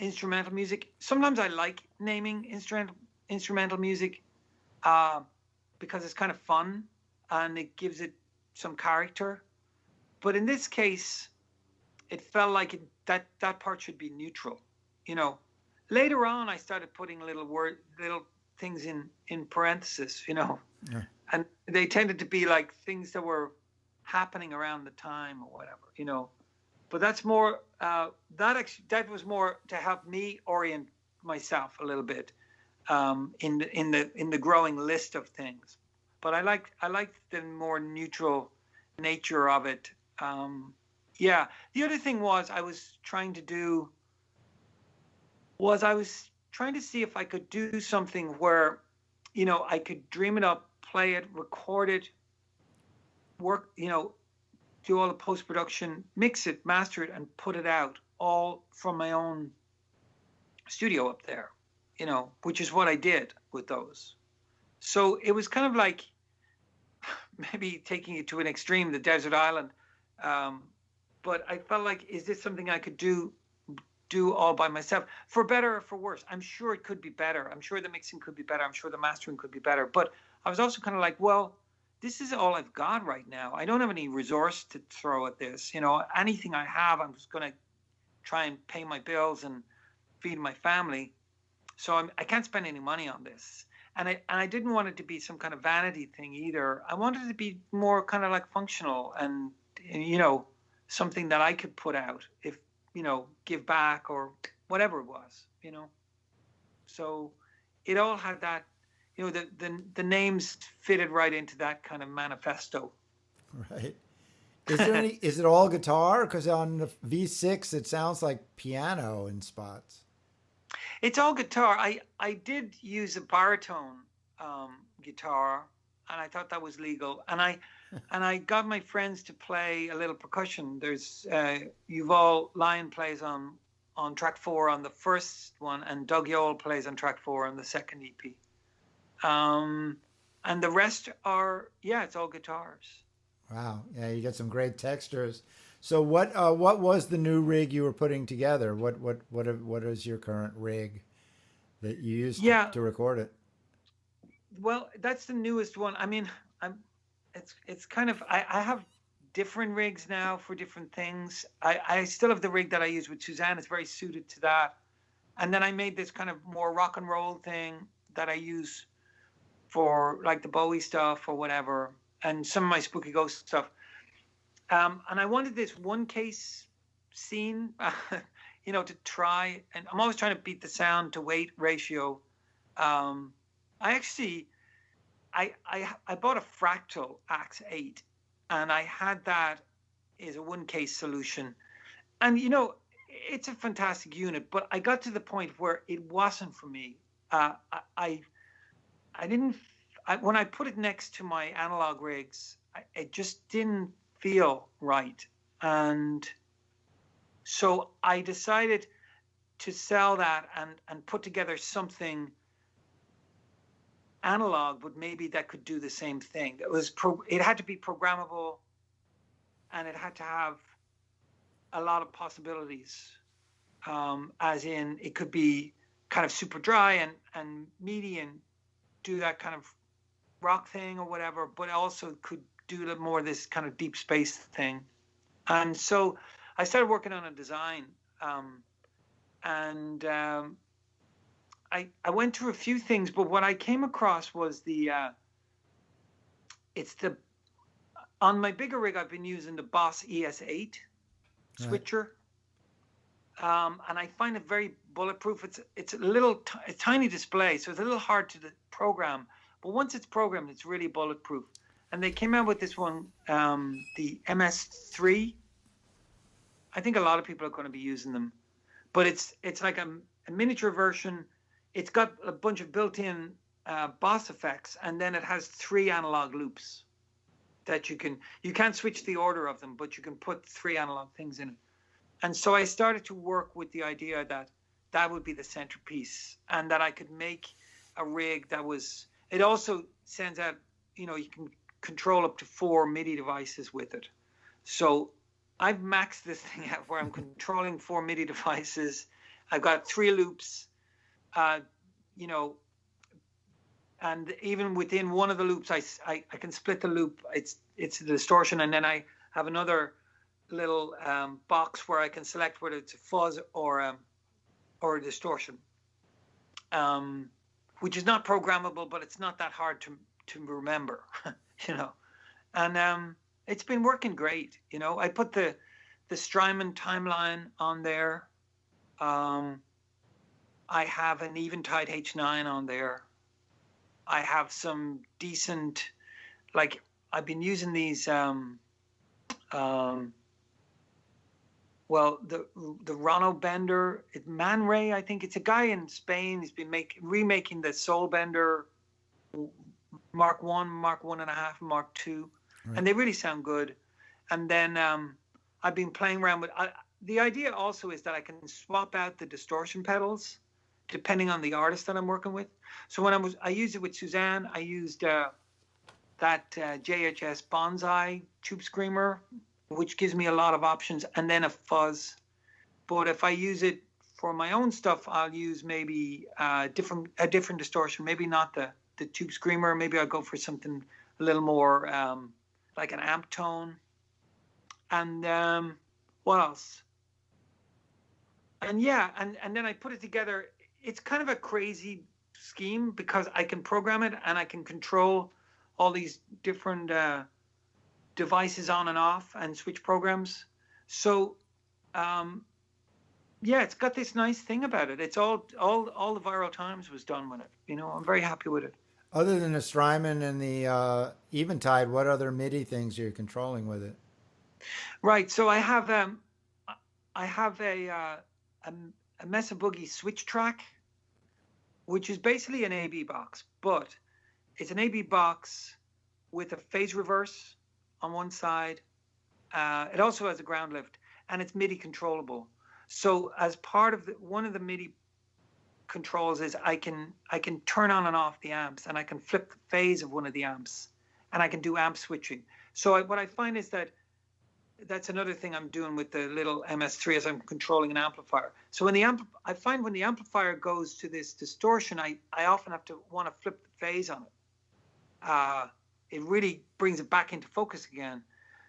instrumental music. Sometimes I like naming instrumental music uh, because it's kind of fun and it gives it some character. But in this case, it felt like that part should be neutral. You know, Later on, I started putting little things in parentheses. Yeah. And they tended to be like things that were happening around the time or whatever. But that's more that was more to help me orient myself a little bit in the growing list of things. But I like the more neutral nature of it. Yeah. The other thing I was trying to see if I could do something where, I could dream it up, play it, record it, work, do all the post production, mix it, master it, and put it out all from my own studio up there, which is what I did with those. So it was kind of like maybe taking it to an extreme, the desert island. Um, but I felt like, is this something I could do all by myself, for better or for worse? I'm sure it could be better. I'm sure the mixing could be better. I'm sure the mastering could be better. But I was also kind of like, well, this is all I've got right now. I don't have any resource to throw at this. Anything I have, I'm just going to try and pay my bills and feed my family. So I can't spend any money on this. And I didn't want it to be some kind of vanity thing either. I wanted it to be more kind of like functional and something that I could put out if, give back or whatever it was. So it all had that, the names fitted right into that kind of manifesto. Right. Is it all guitar? Because on the V6, it sounds like piano in spots. It's all guitar. I did use a baritone guitar, and I thought that was legal. And I got my friends to play a little percussion. There's Yuval Lyon plays on track 4 on the first one, and Doug Yole plays on track 4 on the second EP. And the rest are, yeah, it's all guitars. Wow. Yeah, you got some great textures. So what was the new rig you were putting together? What is your current rig that you used Yeah, to record it? well, that's the newest one. I mean, it's kind of, I have different rigs now for different things. I still have the rig that I use with Suzanne. It's very suited to that. And then I made this kind of more rock and roll thing that I use for like the Bowie stuff or whatever, and some of my Spooky Ghost stuff. And I wanted this one case scene, to try, and I'm always trying to beat the sound to weight ratio. I actually, I bought a Fractal Axe 8, and I had that as a one case solution. And it's a fantastic unit, but I got to the point where it wasn't for me. I didn't. When I put it next to my analog rigs, it just didn't feel right, and so I decided to sell that and put together something analog, but maybe that could do the same thing. It had to be programmable, and it had to have a lot of possibilities. As in, it could be kind of super dry and meaty and do that kind of rock thing or whatever, but I also could do more of this kind of deep space thing. And so I started working on a design, and I went through a few things, but what I came across was on my bigger rig, I've been using the Boss ES8 switcher. And I find it very bulletproof. It's a tiny display, so it's a little hard to program. But once it's programmed, it's really bulletproof. And they came out with this one, the MS3. I think a lot of people are going to be using them. But it's like a miniature version. It's got a bunch of built-in Boss effects, and then it has 3 analog loops that you can't switch the order of them, but you can put 3 analog things in it. And so I started to work with the idea that would be the centerpiece, and that I could make a rig that was, it also sends out, you can control up to 4 MIDI devices with it. So I've maxed this thing out where I'm controlling 4 MIDI devices. I've got 3 loops, and even within one of the loops, I can split the loop. It's the distortion, and then I have another little box where I can select whether it's a fuzz or a distortion, which is not programmable, but it's not that hard to remember, And it's been working great. I put the Strymon timeline on there. I have an Eventide H9 on there. I have some decent, like I've been using these. Well, the Rono Bender, Man Ray, I think it's a guy in Spain. He's been remaking the Soul Bender Mark 1, Mark 1.5, Mark 2, right. And they really sound good. And then I've been playing around with. The idea also is that I can swap out the distortion pedals depending on the artist that I'm working with. So when I used it with Suzanne, I used that JHS Bonsai Tube Screamer, which gives me a lot of options, and then a fuzz. But if I use it for my own stuff, I'll use maybe a different distortion, maybe not the Tube Screamer. Maybe I'll go for something a little more like an amp tone. And what else? And yeah, and then I put it together. It's kind of a crazy scheme because I can program it and I can control all these different devices on and off and switch programs. So yeah, it's got this nice thing about it. It's all the Viral Times was done with it. I'm very happy with it. Other than the Strymon and the Eventide, what other MIDI things are you controlling with it? Right. So I have a Mesa Boogie switch track, which is basically an AB box, but it's an AB box with a phase reverse on one side. It also has a ground lift, and it's MIDI controllable. So as part of one of the MIDI controls is I can turn on and off the amps, and I can flip the phase of one of the amps, and I can do amp switching. So what I find is that's another thing I'm doing with the little MS3 as I'm controlling an amplifier. So I find when the amplifier goes to this distortion, I often have to want to flip the phase on it. It really brings it back into focus again.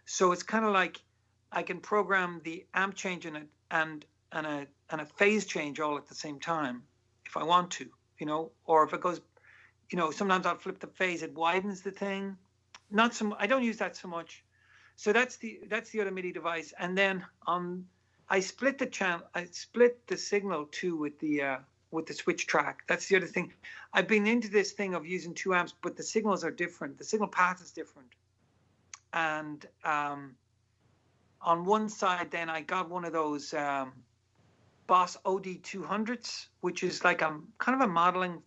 So it's kind of like I can program the amp change in it and a phase change all at the same time if I want to, or if it goes, sometimes I'll flip the phase, it widens the thing. I don't use that so much. So that's the other MIDI device. And then I split the signal too with the switch track. That's the other thing. I've been into this thing of using 2 amps, but the signals are different. The signal path is different. And on one side, then I got one of those Boss OD200s, which is like a kind of a modeling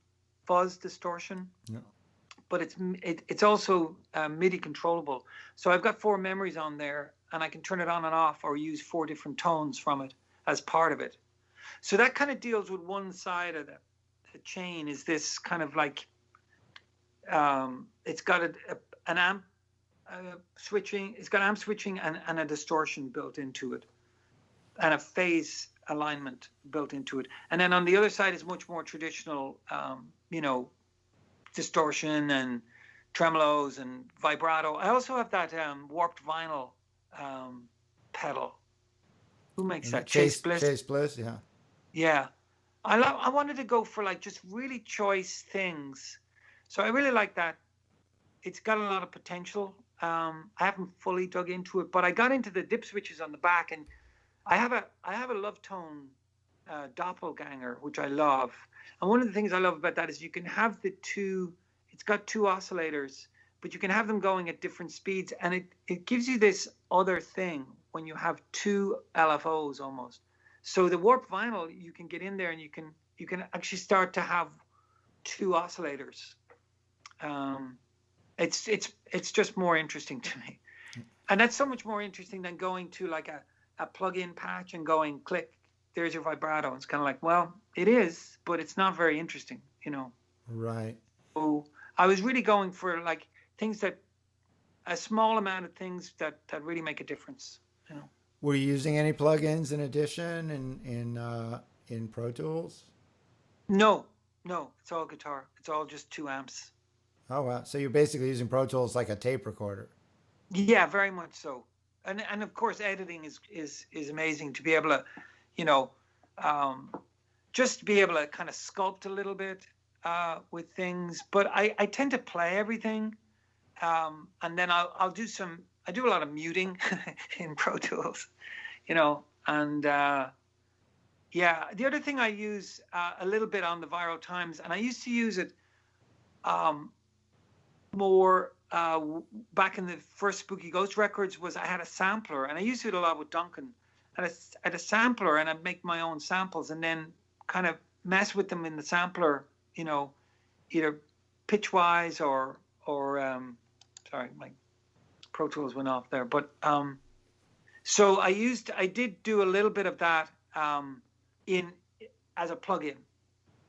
fuzz distortion. Yeah. But it's also MIDI controllable. So I've got 4 memories on there, and I can turn it on and off or use 4 different tones from it as part of it. So that kind of deals with one side of the chain, is this kind of like, it's got an amp switching, it's got amp switching and a distortion built into it, and a phase alignment built into it. And then on the other side is much more traditional, distortion and tremolos and vibrato. I also have that warped vinyl pedal. Who makes that? Chase Bliss. Chase Bliss, yeah. Yeah. I wanted to go for like just really choice things. So I really like that. It's got a lot of potential. I haven't fully dug into it, but I got into the dip switches on the back, and I have a Love Tone doppelganger, which I love. And one of the things I love about that is you can have it's got two oscillators, but you can have them going at different speeds, and it gives you this other thing when you have two LFOs almost. So the warped vinyl, you can get in there and you can actually start to have two oscillators. It's just more interesting to me, and that's so much more interesting than going to like a plug-in patch and going click, there's your vibrato. It's kind of like, well, it is, but it's not very interesting, Right. So I was really going for like things a small amount of things that really make a difference. Were you using any plugins in addition in Pro Tools? No, it's all guitar. It's all just 2 amps. Oh wow! So you're basically using Pro Tools like a tape recorder. Yeah, very much so. And of course, editing is amazing to be able to, just to be able to kind of sculpt a little bit with things. But I tend to play everything, and then I do a lot of muting in Pro Tools, and yeah. The other thing I use a little bit on the Viral Times, and I used to use it more back in the first Spooky Ghost records, was I had a sampler, and I used it a lot with Duncan. I had a sampler, and I'd make my own samples and then kind of mess with them in the sampler, either pitch-wise or sorry, my Pro Tools went off there. But so I did do a little bit of that as a plugin.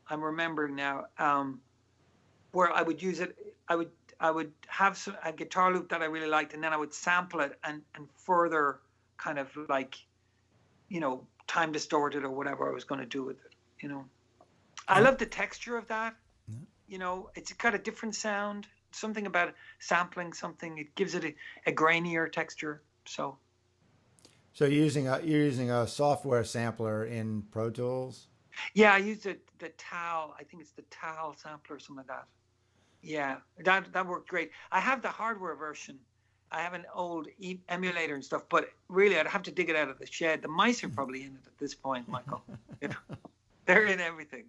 I'm remembering now, where I would use it. I would have a guitar loop that I really liked, and then I would sample it and further kind of like, time distort it or whatever I was going to do with it. I love the texture of that. It's got a different sound. Something about sampling something, it gives it a grainier texture. So you're using a software sampler in Pro Tools? Yeah, I use the TAL. I think it's the TAL sampler or something like that. Yeah, that worked great. I have the hardware version. I have an old emulator and stuff, but really I'd have to dig it out of the shed. The mice are probably in it at this point, Michael. They're in everything.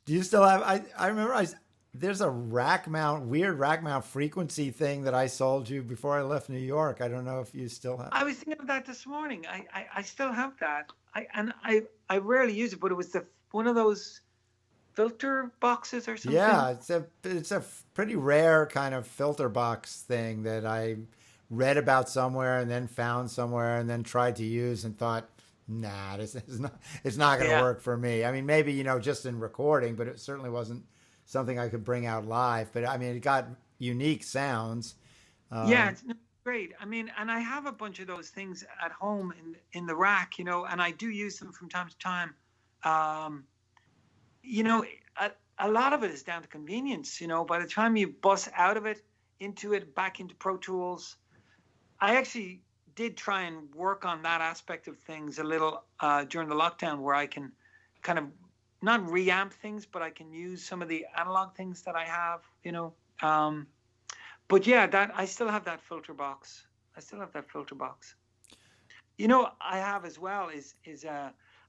Do you still have? I remember there's a weird rack mount frequency thing that I sold you before I left New York. I don't know if you still have. I was thinking of that this morning. I still have that. I rarely use it, but it was one of those filter boxes or something. Yeah, it's a pretty rare kind of filter box thing that I read about somewhere and then found somewhere and then tried to use and thought, nah, it's not going to work for me. I mean, maybe, just in recording, but it certainly wasn't something I could bring out live. But I mean, it got unique sounds. Yeah, it's great. I mean, and I have a bunch of those things at home in the rack, and I do use them from time to time. A lot of it is down to convenience. By the time you bust out of it, into it, back into Pro Tools, I actually did try and work on that aspect of things a little during the lockdown, where I can kind of not reamp things, but I can use some of the analog things that I have, but yeah, I still have that filter box. I have as well is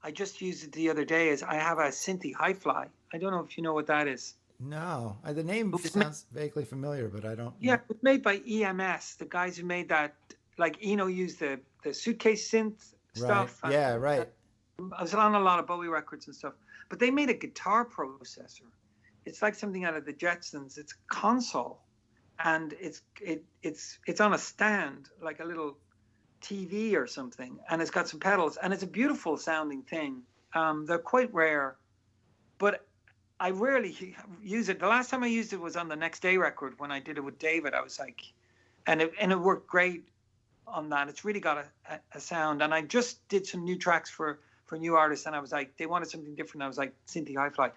I just used it the other day. I have a Synthi Hi-Fi. I don't know if you know what that is. No, the name sounds vaguely familiar, but I don't. Yeah, it was made by EMS. The guys who made that, like Eno used the suitcase synth stuff. Right. Yeah, right. I was on a lot of Bowie records and stuff, but they made a guitar processor. It's like something out of the Jetsons. It's a console, and it's on a stand, like a little TV or something, and it's got some pedals, and it's a beautiful sounding thing. They're quite rare, but I rarely use it. The last time I used it was on the Next Day record when I did it with David. I was like, and it worked great on that. It's really got a sound, and I just did some new tracks for for new artists, and I was like, they wanted something different. I was like, Cynthia Hi-Fi,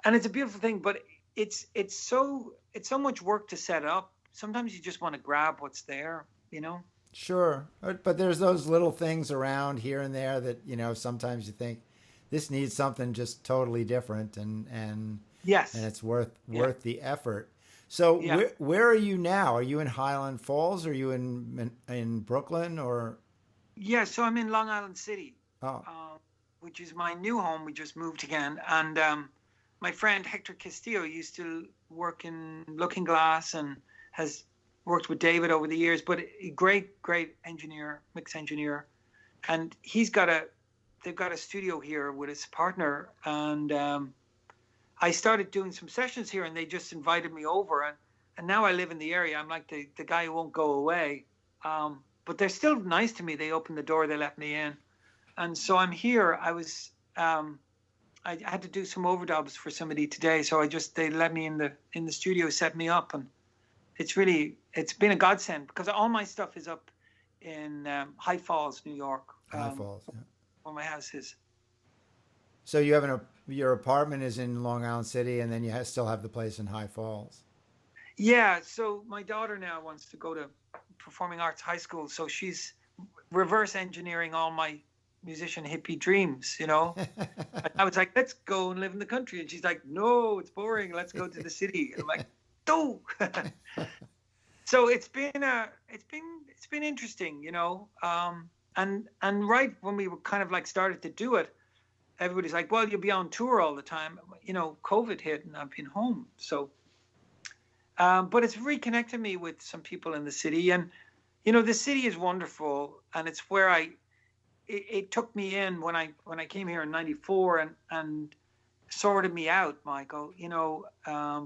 and it's a beautiful thing, but it's so much work to set up. Sometimes you just want to grab what's there, you know. Sure, but there's those little things around here and there that sometimes you think this needs something just totally different, and Yes. it's worth the effort. So where are you now? Are you in Highland Falls? Are you in Brooklyn or? Yeah, so I'm in Long Island City, Oh, which is my new home. We just moved again, and my friend Hector Castillo used to work in Looking Glass and has worked with David over the years, but a great engineer, mix engineer, and they've got a studio here with his partner, and I started doing some sessions here, and they just invited me over, and now I live in the area. I'm like the guy who won't go away, but they're still nice to me. They opened the door, they let me in, and so I'm here. I had to do some overdubs for somebody today, so they let me in the studio, set me up, and it's been a godsend because all my stuff is up in High Falls, New York. High Falls, yeah. Where my house is. So you have your apartment is in Long Island City, and then you still have the place in High Falls. Yeah. So my daughter now wants to go to performing arts high school, so she's reverse engineering all my musician hippie dreams. I was like, let's go and live in the country, and she's like, no, it's boring. Let's go to the city. And I'm like, no. So it's been interesting, and right when we were kind of like started to do it, everybody's like, well, you'll be on tour all the time. COVID hit and I've been home. So, but it's reconnected me with some people in the city, and, the city is wonderful, and it's where it took me in when I came here in '94 and sorted me out, Michael,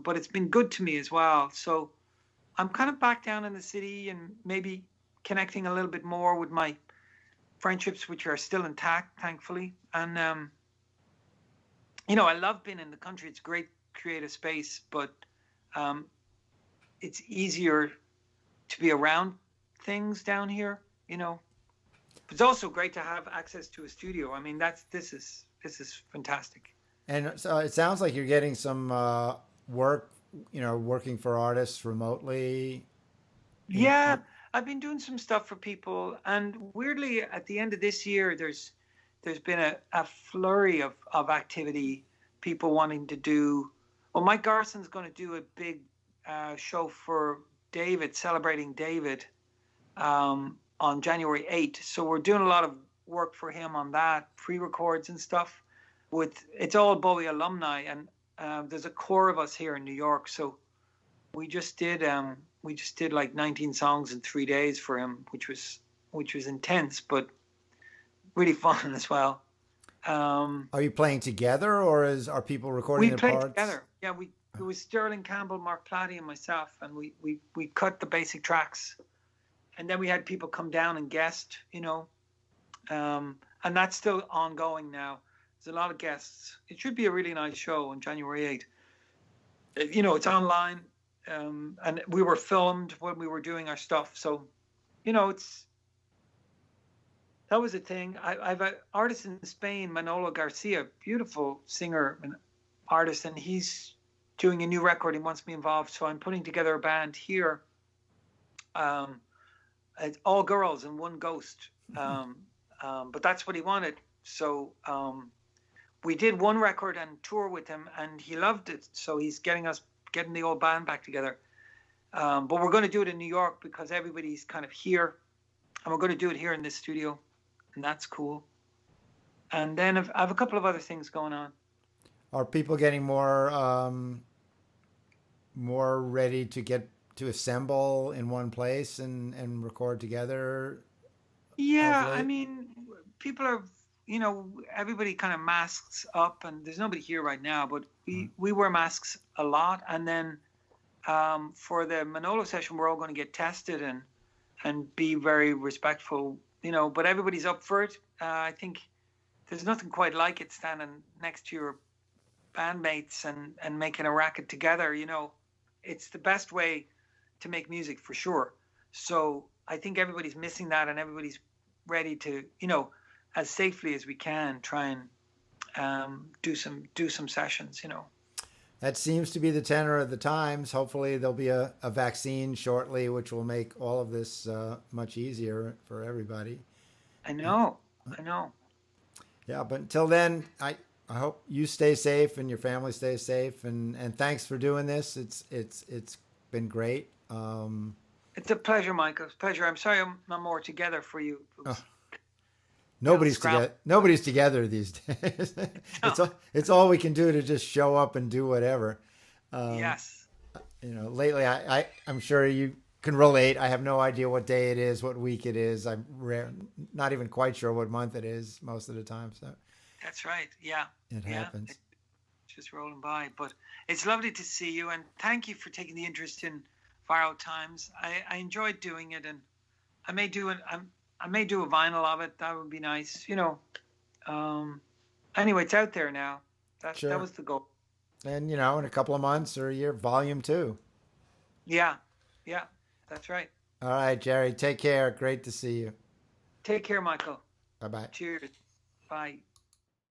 but it's been good to me as well. So I'm kind of back down in the city and maybe connecting a little bit more with my friendships, which are still intact, thankfully. And, I love being in the country. It's a great creative space, but it's easier to be around things down here, It's also great to have access to a studio. I mean, this is fantastic. And so it sounds like you're getting some work, working for artists remotely. Yeah, I've been doing some stuff for people, and weirdly, at the end of this year, there's been a flurry of activity. People wanting to do. Well, Mike Garson's going to do a big show for David, celebrating David, on January 8th. So we're doing a lot of work for him on that, pre-records and stuff. It's all Bowie alumni, and there's a core of us here in New York. So we just did like 19 songs in 3 days for him, which was intense, but really fun as well. Are you playing together, or are people recording their parts? We played together. Yeah, it was Sterling Campbell, Mark Platty, and myself, and we cut the basic tracks, and then we had people come down and guest, and that's still ongoing now. There's a lot of guests. It should be a really nice show on January 8th. It's online, and we were filmed when we were doing our stuff. So, that was a thing. I've an artist in Spain, Manolo Garcia, beautiful singer and artist, and he's doing a new record. He wants me involved. So I'm putting together a band here. It's all girls and one ghost. But that's what he wanted. So, we did one record and tour with him, and he loved it. So he's getting the old band back together. But we're going to do it in New York because everybody's kind of here, and we're going to do it here in this studio, and that's cool. And then I have a couple of other things going on. Are people getting more ready to assemble in one place and record together? Yeah, I mean, people are. Everybody kind of masks up, and there's nobody here right now, but we wear masks a lot. And then for the Manolo session, we're all going to get tested and be very respectful, but everybody's up for it. I think there's nothing quite like it, standing next to your bandmates and making a racket together. It's the best way to make music for sure. So I think everybody's missing that, and everybody's ready to, as safely as we can, try and do some sessions. That seems to be the tenor of the times. Hopefully, there'll be a vaccine shortly, which will make all of this much easier for everybody. I know. I know. Yeah, but until then, I hope you stay safe and your family stays safe. And thanks for doing this. It's been great. It's a pleasure, Michael. It's a pleasure. I'm sorry I'm not more together for you. Nobody's together. Nobody's together these days. It's all we can do to just show up and do whatever. Yes. Lately I'm sure you can relate. I have no idea what day it is, what week it is. I'm not even quite sure what month it is most of the time. So that's right. Yeah. It happens. It's just rolling by, but it's lovely to see you, and thank you for taking the interest in Far Out Times. I enjoyed doing it, and I may do a vinyl of it. That would be nice. Anyway, it's out there now. Sure. That was the goal. And in a couple of months or a year, volume 2. Yeah. That's right. All right, Gerry. Take care. Great to see you. Take care, Michael. Bye-bye. Cheers. Bye.